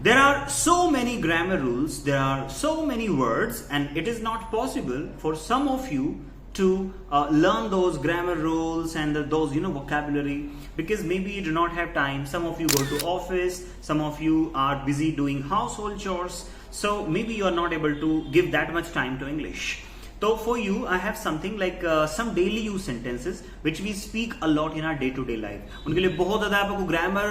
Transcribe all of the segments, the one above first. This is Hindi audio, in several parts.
There are so many grammar rules, there are so many words, and it is not possible for some of you to learn those grammar rules and those vocabulary, because maybe you do not have time. Some of you go to office, some of you are busy doing household chores, so maybe you are not able to give that much time to English. So for you, I have something like some daily use sentences which we speak a lot in our day to day life. उनके लिए बहुत ज़्यादा आपको ग्रामर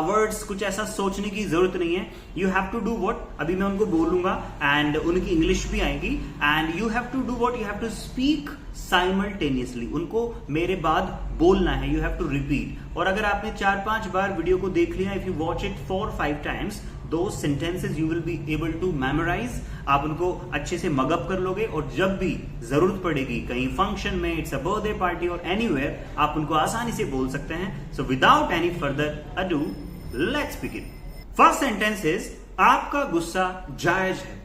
वर्ड्स कुछ ऐसा सोचने की जरूरत नहीं है. You have to do what? अभी मैं उनको बोलूंगा and उनकी इंग्लिश भी आएगी and you have to do what? You have to speak simultaneously. उनको मेरे बाद बोलना है. You have to repeat. और अगर आपने 4-5 बार वीडियो को देख लिया, if you watch it 4-5 times, those sentences you will be able to memorize. आप उनको अच्छे से मगअप कर लोगे और जब भी जरूरत पड़ेगी कहीं फंक्शन में, इट्स अ बर्थडे पार्टी और एनीवेयर, आप उनको आसानी से बोल सकते हैं. So without any further ado, let's begin. First sentence is आपका गुस्सा जायज है.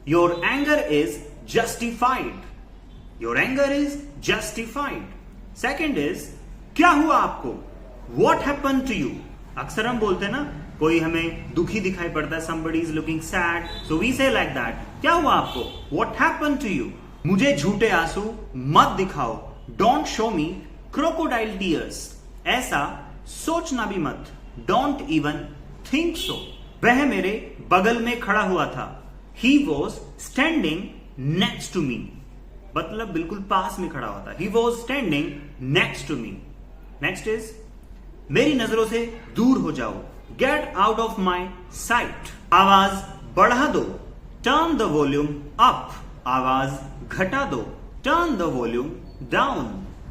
Your anger is justified. Your anger is justified. Second is क्या हुआ आपको. What happen to you. अक्सर हम बोलते हैं ना, कोई हमें दुखी दिखाई पड़ता है, somebody is looking sad, so we say like that. क्या हुआ आपको. What happened to you. मुझे झूठे आंसू मत दिखाओ. Don't show me crocodile tears. ऐसा सोचना भी मत. Don't even think so. वह मेरे बगल में खड़ा हुआ था. He was standing next to me. मतलब बिल्कुल पास में खड़ा हुआ था. He was standing next to me. Next is मेरी नजरों से दूर हो जाओ. Get out of my sight. आवाज बढ़ा दो. Turn the volume up. आवाज घटा दो. Turn the volume down.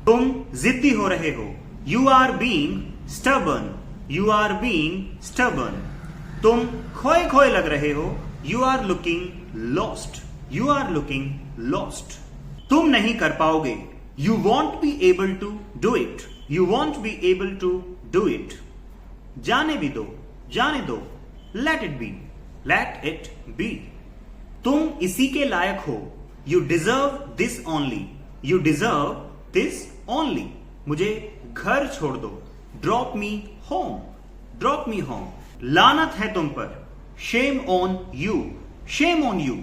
तुम जिद्दी हो रहे हो. You are being stubborn. You are being stubborn. तुम खोए खोए लग रहे हो. You are looking lost. You are looking lost. तुम नहीं कर पाओगे. You won't be able to do it. You won't be able to do it. जाने भी दो. जाने दो. Let it be. Let it be. तुम इसी के लायक हो. You deserve this only. You deserve this only. मुझे घर छोड़ दो. Drop me home. Drop me home. लानत है तुम पर. Shame on you. Shame on you.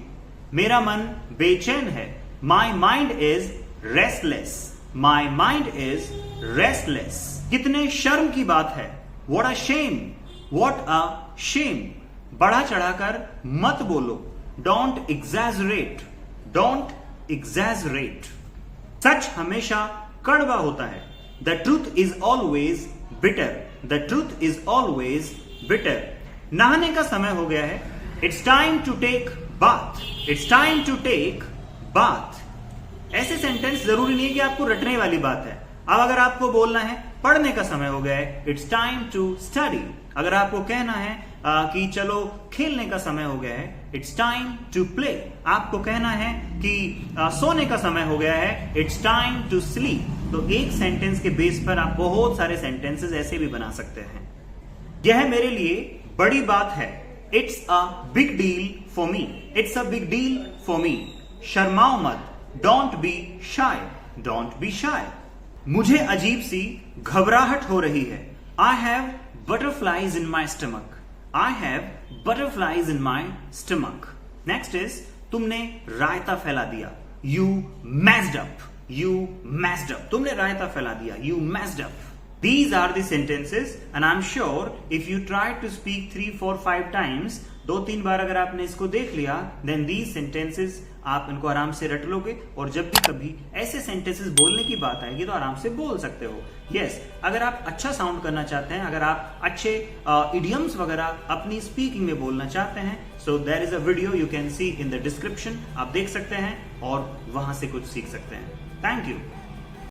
मेरा मन बेचैन है. My mind is restless. My mind is restless. कितने शर्म की बात है. What a shame. What a shame. बढ़ा चढ़ाकर मत बोलो. Don't exaggerate. Don't exaggerate. सच हमेशा कड़वा होता है. The truth is always bitter. The truth is always bitter. नहाने का समय हो गया है. It's time to take bath. It's time to take bath. ऐसे सेंटेंस जरूरी नहीं है कि आपको रटने वाली बात है. अब अगर आपको बोलना है पढ़ने का समय हो गया है, इट्स टाइम टू स्टडी. अगर आपको कहना है कि चलो खेलने का समय हो गया है, इट्स टाइम टू प्ले. आपको कहना है कि सोने का समय हो गया है, इट्स टाइम टू स्लीप. तो एक सेंटेंस के बेस पर आप बहुत सारे सेंटेंसेस ऐसे भी बना सकते हैं. यह मेरे लिए बड़ी बात है. It's a big deal for me. It's a big deal for me. शर्माओ मत. Don't be shy. Don't be shy. मुझे अजीब सी घबराहट हो रही है. I have butterflies in my stomach. I have butterflies in my stomach. Next is तुमने रायता फैला दिया. You messed up. You messed up. तुमने रायता फैला दिया. You messed up. These are the sentences and I'm sure if you try to speak 3, 4, 5 times, 2-3 बार अगर आपने इसको देख लिया, then these sentences आप इनको आराम से रट लोगे और जब भी कभी ऐसे सेंटेंसेस बोलने की बात आएगी तो आराम से बोल सकते हो. यस, अगर आप अच्छा साउंड करना चाहते हैं, अगर आप अच्छे इडियम्स वगैरह अपनी स्पीकिंग में बोलना चाहते हैं, so there is a video you can see in the description. आप देख सकते हैं और वहां से कुछ सीख सकते हैं. Thank you.